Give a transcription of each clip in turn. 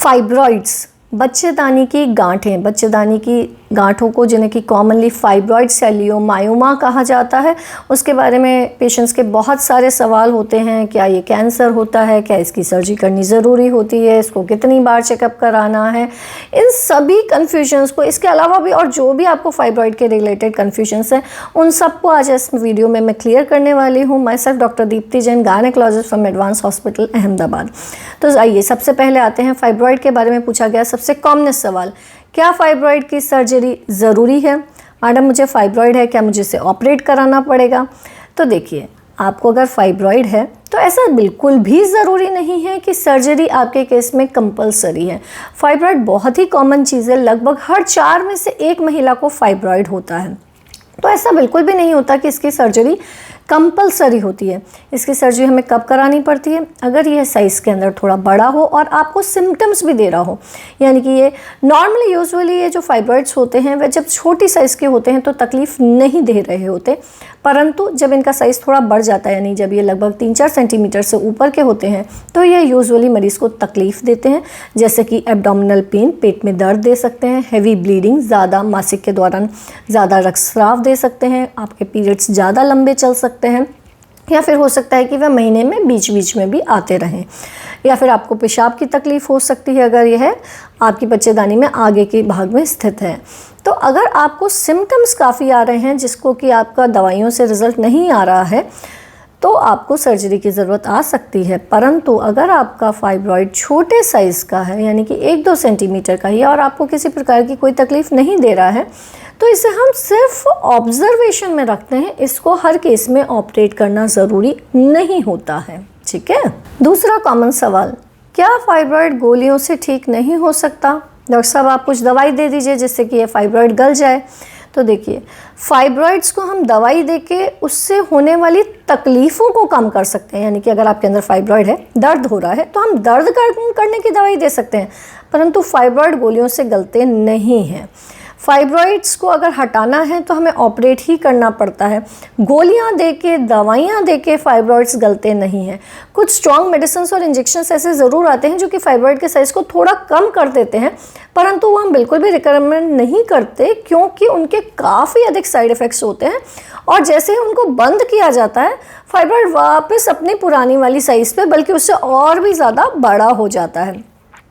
Fibroids, बच्चेदानी की गांठें, बच्चेदानी की गांठों को जिन्हें कि कॉमनली फाइब्रॉइड सेलियोमायोमा कहा जाता है, उसके बारे में पेशेंट्स के बहुत सारे सवाल होते हैं। क्या ये कैंसर होता है, क्या इसकी सर्जरी करनी ज़रूरी होती है, इसको कितनी बार चेकअप कराना है, इन सभी कन्फ्यूजन्स को, इसके अलावा भी और जो भी आपको फाइब्रॉइड के रिलेटेड कन्फ्यूजन्स हैं उन सबको आज इस वीडियो में मैं क्लियर करने वाली हूँ। My self doctor Deepti Jain, gynaecologist from advance hospital Ahmedabad. तो आइए सबसे पहले आते हैं फाइब्रॉइड के बारे में पूछा गया सबसे कॉमनेस्ट सवाल, क्या फाइब्रॉइड की सर्जरी ज़रूरी है? मैडम मुझे फाइब्रॉइड है, क्या मुझे इसे ऑपरेट कराना पड़ेगा? तो देखिए, आपको अगर फाइब्रॉइड है तो ऐसा बिल्कुल भी ज़रूरी नहीं है कि सर्जरी आपके केस में कंपलसरी है। फाइब्रॉइड बहुत ही कॉमन चीज़ है, लगभग हर 4 में से 1 महिला को फाइब्रॉइड होता है। तो ऐसा बिल्कुल भी नहीं होता कि इसकी सर्जरी कंपलसरी होती है। इसकी सर्जरी हमें कब करानी पड़ती है? अगर यह साइज़ के अंदर थोड़ा बड़ा हो और आपको सिम्टम्स भी दे रहा हो, यानी कि ये नॉर्मली यूजुअली ये जो फाइब्रॉइड्स होते हैं वह जब छोटी साइज़ के होते हैं तो तकलीफ़ नहीं दे रहे होते, परंतु जब इनका साइज़ थोड़ा बढ़ जाता है, यानी जब ये लगभग 3-4 सेंटीमीटर से ऊपर के होते हैं तो ये यूजुअली मरीज़ को तकलीफ़ देते हैं, जैसे कि एब्डोमिनल पेन, पेट में दर्द दे सकते हैं, हैवी ब्लीडिंग, ज़्यादा मासिक के दौरान ज़्यादा रक्तस्राव दे सकते हैं, आपके पीरियड्स ज़्यादा लंबे चल सकते हैं, या फिर हो सकता है कि वह महीने में बीच बीच में भी आते रहें, या फिर आपको पेशाब की तकलीफ़ हो सकती है अगर यह आपकी बच्चेदानी में आगे के भाग में स्थित है। तो अगर आपको सिम्टम्स काफ़ी आ रहे हैं जिसको कि आपका दवाइयों से रिज़ल्ट नहीं आ रहा है तो आपको सर्जरी की ज़रूरत आ सकती है। परंतु अगर आपका फाइब्रॉइड छोटे साइज़ का है, यानी कि 1-2 सेंटीमीटर का ही, और आपको किसी प्रकार की कोई तकलीफ़ नहीं दे रहा है, तो इसे हम सिर्फ ऑब्जर्वेशन में रखते हैं। इसको हर केस में ऑपरेट करना ज़रूरी नहीं होता है। ठीक है। दूसरा कॉमन सवाल, क्या फाइब्रॉइड गोलियों से ठीक नहीं हो सकता? डॉक्टर साहब आप कुछ दवाई दे दीजिए जिससे कि ये फाइब्रॉइड गल जाए। तो देखिए, फाइब्रॉइड्स को हम दवाई देके उससे होने वाली तकलीफ़ों को कम कर सकते हैं। यानी कि अगर आपके अंदर फाइब्रॉइड है, दर्द हो रहा है, तो हम दर्द कम करने की दवाई दे सकते हैं, परंतु फाइब्रॉइड गोलियों से गलते नहीं हैं। फाइब्रॉइड्स को अगर हटाना है तो हमें ऑपरेट ही करना पड़ता है। गोलियां देके, दवाइयां देके फाइब्रॉइड्स गलते नहीं हैं। कुछ स्ट्रॉन्ग मेडिसिन्स और इंजेक्शंस ऐसे ज़रूर आते हैं जो कि फाइब्रॉइड के साइज़ को थोड़ा कम कर देते हैं, परंतु वो हम बिल्कुल भी रिकमेंड नहीं करते क्योंकि उनके काफ़ी अधिक साइड इफ़ेक्ट्स होते हैं, और जैसे ही उनको बंद किया जाता है फाइब्रॉइड वापस अपनी पुरानी वाली साइज़ पे, बल्कि उससे और भी ज़्यादा बड़ा हो जाता है,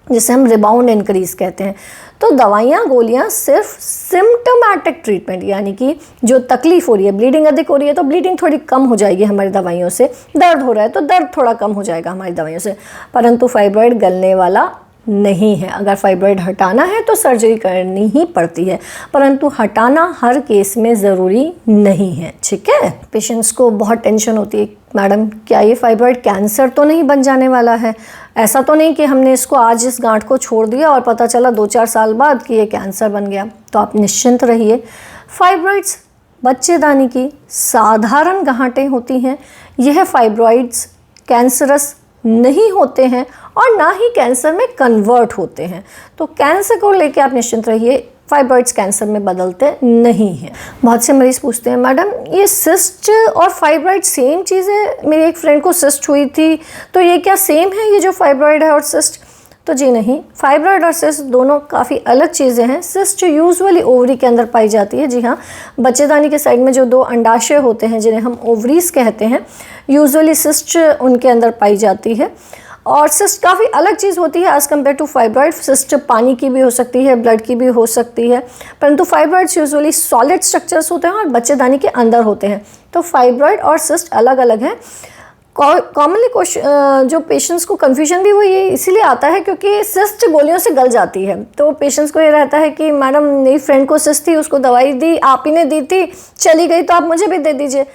जिसे हम रिबाउंड इंक्रीज कहते हैं। तो दवाइयाँ, गोलियाँ सिर्फ सिम्टोमेटिक ट्रीटमेंट, यानी कि जो तकलीफ़ हो रही है, ब्लीडिंग अधिक हो रही है तो ब्लीडिंग थोड़ी कम हो जाएगी हमारी दवाइयों से, दर्द हो रहा है तो दर्द थोड़ा कम हो जाएगा हमारी दवाइयों से, परंतु फाइब्रॉइड गलने वाला नहीं है। अगर फाइब्रॉइड हटाना है तो सर्जरी करनी ही पड़ती है, परंतु हटाना हर केस में ज़रूरी नहीं है। ठीक है। पेशेंट्स को बहुत टेंशन होती है, मैडम क्या ये फाइब्रॉइड कैंसर तो नहीं बन जाने वाला है? ऐसा तो नहीं कि हमने इसको आज इस गांठ को छोड़ दिया और पता चला 2-4 साल बाद कि ये कैंसर बन गया? तो आप निश्चिंत रहिए, फाइब्रॉइड्स बच्चेदानी की साधारण गांठें होती हैं। यह फाइब्रॉइड्स कैंसरस नहीं होते हैं और ना ही कैंसर में कन्वर्ट होते हैं। तो कैंसर को लेके आप निश्चिंत रहिए, फाइब्रॉइड्स कैंसर में बदलते नहीं हैं। बहुत से मरीज़ पूछते हैं, मैडम ये सिस्ट और फाइब्रॉइड सेम चीज़ है? मेरी एक फ्रेंड को सिस्ट हुई थी, तो ये क्या सेम है, ये जो फाइब्रॉइड है और सिस्ट? तो जी नहीं, फाइब्रॉइड और सिस्ट दोनों काफ़ी अलग चीज़ें हैं। सिस्ट यूजुअली ओवरी के अंदर पाई जाती है। जी हाँ, बच्चेदानी के साइड में जो 2 अंडाशय होते हैं जिन्हें हम ओवरीज कहते हैं, यूजुअली सिस्ट उनके अंदर पाई जाती है। और सिस्ट काफ़ी अलग चीज़ होती है as compare to fibroid. Cyst पानी की भी हो सकती है, ब्लड की भी हो सकती है, परंतु फाइब्रॉइड्स यूजुअली सॉलिड स्ट्रक्चर्स होते हैं और बच्चेदानी के अंदर होते हैं। तो फाइब्रॉइड और सिस्ट अलग अलग हैं। कॉमनली जो पेशेंट्स को कन्फ्यूजन भी वो ये इसीलिए आता है क्योंकि सिस्ट गोलियों से गल जाती है। तो पेशेंट्स को ये रहता है कि मैडम मेरी फ्रेंड को सिस्ट थी, उसको दवाई दी, आप ही ने दी थी, चली गई, तो आप मुझे भी दे दीजिए।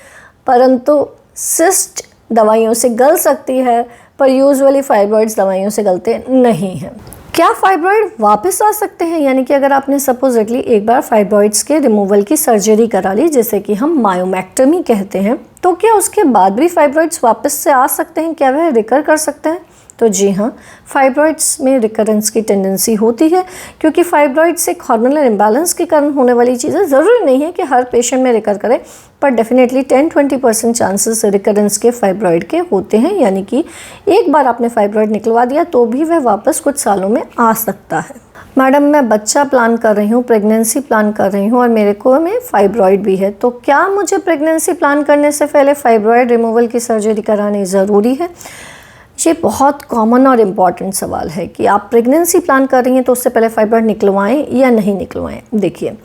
परंतु सिस्ट दवाइयों से गल सकती है, पर यूजुअली फाइब्रॉइड्स दवाइयों से गलते नहीं हैं। क्या फाइब्रॉइड वापस आ सकते हैं? यानी कि अगर आपने सपोजिटली एक बार फाइब्रॉइड्स के रिमूवल की सर्जरी करा ली, जैसे कि हम मायोमेक्टमी कहते हैं, तो क्या उसके बाद भी फाइब्रॉइड्स वापस से आ सकते हैं? क्या वह रिकर कर सकते हैं? तो जी हाँ, फाइब्रॉइड्स में रिकरेंस की टेंडेंसी होती है, क्योंकि फाइब्रॉइड्स एक हार्मोनल इम्बैलेंस के कारण होने वाली चीज़ें ज़रूरी नहीं है कि हर पेशेंट में रिकर करे, पर डेफिनेटली 10-20% चांसेस रिकरेंस के फाइब्रॉइड के होते हैं, यानी कि एक बार आपने फाइब्रॉइड निकलवा दिया तो भी वह वापस कुछ सालों में आ सकता है। मैडम, मैं बच्चा प्लान कर रही हूँ, प्रेगनेंसी प्लान कर रही हूँ और मेरे को में फाइब्रॉइड भी है, तो क्या मुझे प्रेगनेंसी प्लान करने से पहले फाइब्रॉइड रिमूवल की सर्जरी करानी ज़रूरी है? ये बहुत कॉमन और इम्पॉर्टेंट सवाल है कि आप प्रेगनेंसी प्लान कर रही हैं तो उससे पहले फाइब्रॉइड निकलवाएं या नहीं निकलवाएं। देखिए,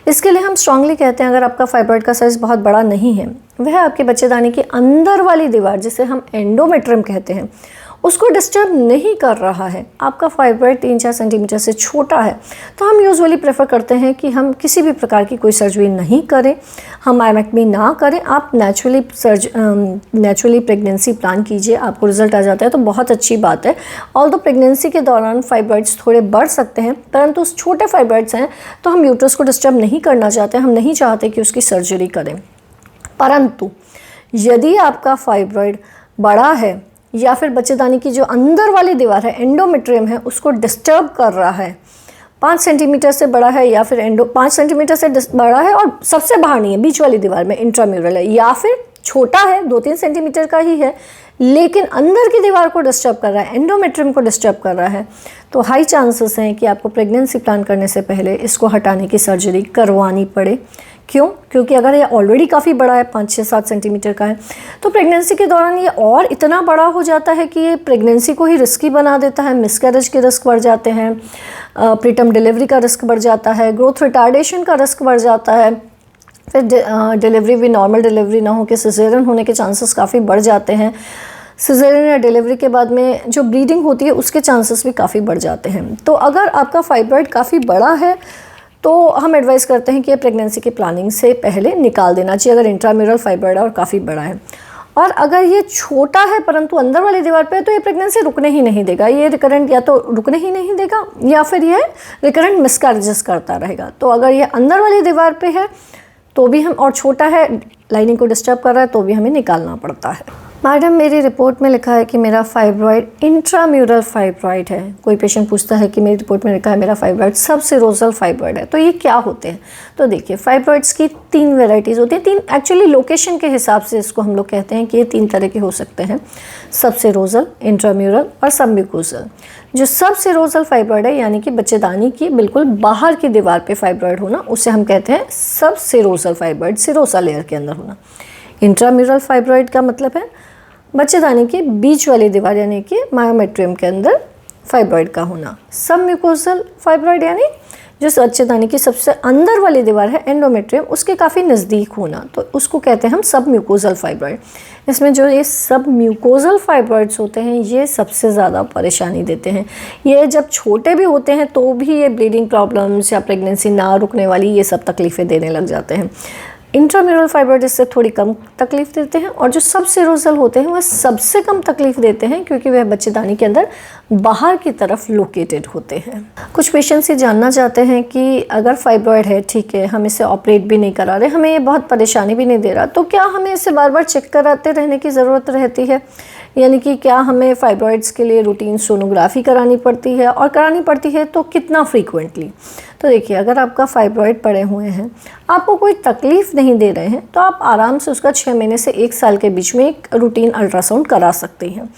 इसके लिए हम स्ट्रांगली कहते हैं, अगर आपका फाइब्रॉइड का साइज़ बहुत बड़ा नहीं है, वह आपके बच्चेदानी की अंदर वाली दीवार, जिसे हम एंडोमेट्रियम कहते हैं, उसको डिस्टर्ब नहीं कर रहा है, आपका फाइब्रॉइड 3-4 सेंटीमीटर से छोटा है, तो हम यूजुअली प्रेफर करते हैं कि हम किसी भी प्रकार की कोई सर्जरी नहीं करें, हम मायोमेक्टमी ना करें। आप नेचुरली प्रेगनेंसी प्लान कीजिए, आपको रिजल्ट आ जाता है तो बहुत अच्छी बात है। ऑल्दो प्रेगनेंसी के दौरान फाइब्रॉइड्स थोड़े बढ़ सकते हैं, परंतु उस छोटे फाइब्रॉइड्स हैं तो हम यूट्रस को डिस्टर्ब नहीं करना चाहते, हम नहीं चाहते कि उसकी सर्जरी करें। परंतु यदि आपका फाइब्रॉइड बड़ा है या फिर बच्चेदानी की जो अंदर वाली दीवार है, एंडोमेट्रियम है, उसको डिस्टर्ब कर रहा है, 5 सेंटीमीटर से बड़ा है या फिर 5 सेंटीमीटर से बड़ा है और सबसे बाहर नहीं है, बीच वाली दीवार में इंट्राम्यूरल है, या फिर छोटा है 2-3 सेंटीमीटर का ही है लेकिन अंदर की दीवार को डिस्टर्ब कर रहा है, एंडोमेट्रियम को डिस्टर्ब कर रहा है, तो हाई चांसेस हैं कि आपको प्रेगनेंसी प्लान करने से पहले इसको हटाने की सर्जरी करवानी पड़े। क्यों? क्योंकि अगर ये ऑलरेडी काफ़ी बड़ा है, 5-6-7 सेंटीमीटर का है, तो प्रेगनेंसी के दौरान ये और इतना बड़ा हो जाता है कि ये प्रेगनेंसी को ही रिस्की बना देता है, मिसकैरेज के रिस्क बढ़ जाते हैं, प्रीटर्म डिलीवरी का रिस्क बढ़ जाता है, ग्रोथ रिटार्डेशन का रिस्क बढ़ जाता है, फिर डिलीवरी भी नॉर्मल डिलीवरी ना हो के सिजेरियन होने के चांसेस काफ़ी बढ़ जाते हैं। सिजेरियन या डिलीवरी के बाद में जो ब्लीडिंग होती है उसके चांसेस भी काफ़ी बढ़ जाते हैं। तो अगर आपका फाइब्रॉइड काफ़ी बड़ा है तो हम एडवाइस करते हैं कि ये प्रेगनेंसी की प्लानिंग से पहले निकाल देना चाहिए, अगर इंट्राम्यूरल फाइब्रॉइड और काफ़ी बड़ा है। और अगर ये छोटा है परंतु अंदर वाली दीवार पे है तो ये प्रेगनेंसी रुकने ही नहीं देगा, ये रिकरेंट या तो रुकने ही नहीं देगा या फिर ये रिकरेंट मिसकैरेजेस करता रहेगा। तो अगर ये अंदर वाली दीवार पे है तो भी हम, और छोटा है, लाइनिंग को डिस्टर्ब कर रहा है, तो भी हमें निकालना पड़ता है। मैडम, मेरी रिपोर्ट में लिखा है कि मेरा फाइब्रॉइड इंट्राम्यूरल फाइब्रॉइड है। कोई पेशेंट पूछता है कि मेरी रिपोर्ट में लिखा है मेरा फाइब्रॉइड सबसेरोसल फाइब्रॉइड है, तो ये क्या होते हैं? तो देखिए, फाइब्रॉइड्स की 3 वेराइटीज़ होती हैं, 3 एक्चुअली लोकेशन के हिसाब से इसको हम लोग कहते हैं कि ये 3 तरह के हो सकते हैं, सबसेरोसल, इंट्राम्यूरल और सबम्यूकोसल। जो सबसेरोसल फाइब्रॉइड है, यानी कि बच्चेदानी की बिल्कुल बाहर की दीवार पे फाइब्रॉइड होना, उसे हम कहते हैं सबसेरोसल फाइब्रॉइड, सिरोसा लेयर के अंदर होना। इंट्राम्यूरल फाइब्रॉइड का मतलब है बच्चेदानी के बीच वाली दीवार यानी कि मायोमेट्रियम के अंदर फाइब्रॉइड का होना। सबम्यूकोसल फाइब्रॉइड यानी जो बच्चेदानी की सबसे अंदर वाली दीवार है एंडोमेट्रियम, उसके काफ़ी नज़दीक होना, तो उसको कहते हैं हम सबम्यूकोसल फाइब्रॉइड। इसमें जो ये सबम्यूकोसल फाइब्रॉइड्स होते हैं ये सबसे ज़्यादा परेशानी देते हैं। ये जब छोटे भी होते हैं तो भी ये ब्लीडिंग प्रॉब्लम्स या प्रेगनेंसी ना रुकने वाली ये सब तकलीफ़ें देने लग जाते हैं। इंट्राम्यूरल फाइब्रॉइड इससे थोड़ी कम तकलीफ़ देते हैं और जो सबसेरोसल होते हैं वह सबसे कम तकलीफ़ देते हैं क्योंकि वह बच्चेदानी के अंदर बाहर की तरफ लोकेटेड होते हैं। कुछ पेशेंट्स ये जानना चाहते हैं कि अगर फाइब्रॉइड है, ठीक है, हम इसे ऑपरेट भी नहीं करा रहे, हमें ये बहुत परेशानी भी नहीं दे रहा, तो क्या हमें इसे बार बार चेक कराते रहने की ज़रूरत रहती है? यानी कि क्या हमें फाइब्रॉइड्स के लिए रूटीन सोनोग्राफी करानी पड़ती है, और करानी पड़ती है तो कितना फ्रीक्वेंटली? तो देखिए, अगर आपका फाइब्रॉइड पड़े हुए हैं, आपको कोई तकलीफ़ नहीं दे रहे हैं, तो आप आराम से उसका 6 महीने से 1 साल के बीच में एक रूटीन अल्ट्रासाउंड करा सकते हैं।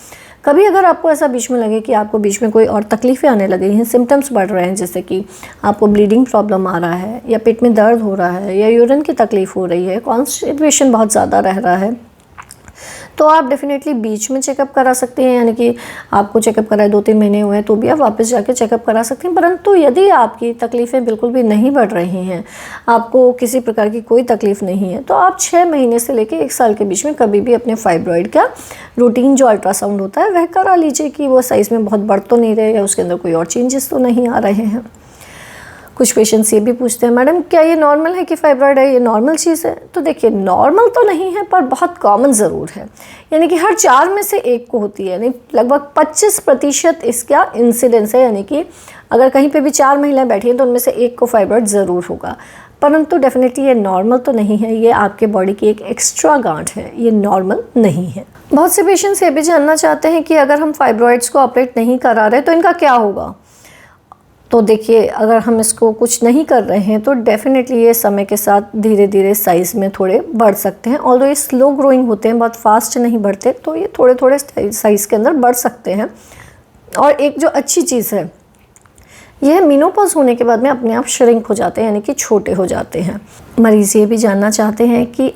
कभी अगर आपको ऐसा बीच में लगे कि आपको बीच में कोई और तकलीफ़ें आने लगी हैं, सिम्टम्स बढ़ रहे हैं, जैसे कि आपको ब्लीडिंग प्रॉब्लम आ रहा है या पेट में दर्द हो रहा है या यूरिन की तकलीफ़ हो रही है, कॉन्स्टिपेशन बहुत ज़्यादा रह रहा है, तो आप डेफिनेटली बीच में चेकअप करा सकते हैं। यानी कि आपको चेकअप कराए 2-3 महीने हुए हैं तो भी आप वापस जाके चेकअप करा सकते हैं। परंतु यदि आपकी तकलीफ़ें बिल्कुल भी नहीं बढ़ रही हैं, आपको किसी प्रकार की कोई तकलीफ़ नहीं है, तो आप 6 महीने से लेकर 1 साल के बीच में कभी भी अपने फाइब्रॉइड का रूटीन जो अल्ट्रासाउंड होता है वह करा लीजिए कि वो साइज़ में बहुत बढ़ तो नहीं रहे या उसके अंदर कोई और चेंजेस तो नहीं आ रहे हैं। कुछ पेशेंट्स ये भी पूछते हैं, मैडम क्या ये नॉर्मल है कि फाइब्रॉयड है, ये नॉर्मल चीज़ है? तो देखिए, नॉर्मल तो नहीं है पर बहुत कॉमन ज़रूर है, यानी कि हर 4 में से 1 को होती है, यानी लगभग 25% इसका इंसिडेंस है। यानी कि अगर कहीं पे भी 4 महिलाएं बैठी हैं तो उनमें से 1 को फाइब्रॉयड ज़रूर होगा, परंतु डेफिनेटली ये नॉर्मल तो नहीं है, ये आपके बॉडी की एक एक्स्ट्रा गांठ है, ये नॉर्मल नहीं है। बहुत से पेशेंट्स ये भी जानना चाहते हैं कि अगर हम फाइब्रॉयड्स को ऑपरेट नहीं करा रहे तो इनका क्या होगा। तो देखिए, अगर हम इसको कुछ नहीं कर रहे हैं तो डेफिनेटली ये समय के साथ धीरे धीरे साइज़ में थोड़े बढ़ सकते हैं। ऑल्दो ये स्लो ग्रोइंग होते हैं, बहुत फास्ट नहीं बढ़ते, तो ये थोड़े थोड़े साइज़ के अंदर बढ़ सकते हैं। और एक जो अच्छी चीज़ है, यह मेनोपॉज होने के बाद में अपने आप श्रिंक हो जाते हैं, यानी कि छोटे हो जाते हैं। मरीज़ ये भी जानना चाहते हैं कि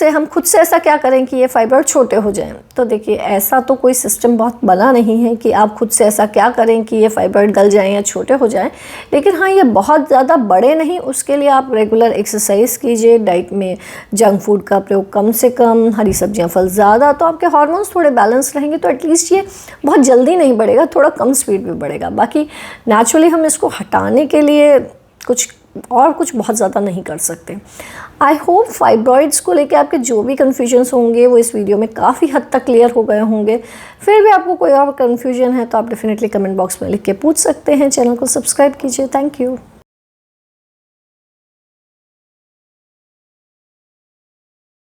हम खुद से ऐसा क्या करें कि ये फाइब्रॉयड छोटे हो जाएं। तो देखिए, ऐसा तो कोई सिस्टम बहुत बना नहीं है कि आप खुद से ऐसा क्या करें कि ये फाइब्रॉयड गल जाएं या छोटे हो जाएं, लेकिन हाँ, ये बहुत ज़्यादा बड़े नहीं, उसके लिए आप रेगुलर एक्सरसाइज कीजिए, डाइट में जंक फूड का प्रयोग कम से कम, हरी सब्जियां, फल ज़्यादा, तो आपके हार्मोन्स थोड़े बैलेंस रहेंगे, तो एटलीस्ट ये बहुत जल्दी नहीं बढ़ेगा, थोड़ा कम स्पीड में बढ़ेगा। बाकी नेचुरली हम इसको हटाने के लिए कुछ बहुत ज़्यादा नहीं कर सकते। आई होप फाइब्रॉइड्स को लेकर आपके जो भी कन्फ्यूजन्स होंगे वो इस वीडियो में काफ़ी हद तक क्लियर हो गए होंगे। फिर भी आपको कोई और कन्फ्यूजन है तो आप डेफिनेटली कमेंट बॉक्स में लिख के पूछ सकते हैं। चैनल को सब्सक्राइब कीजिए। Thank you.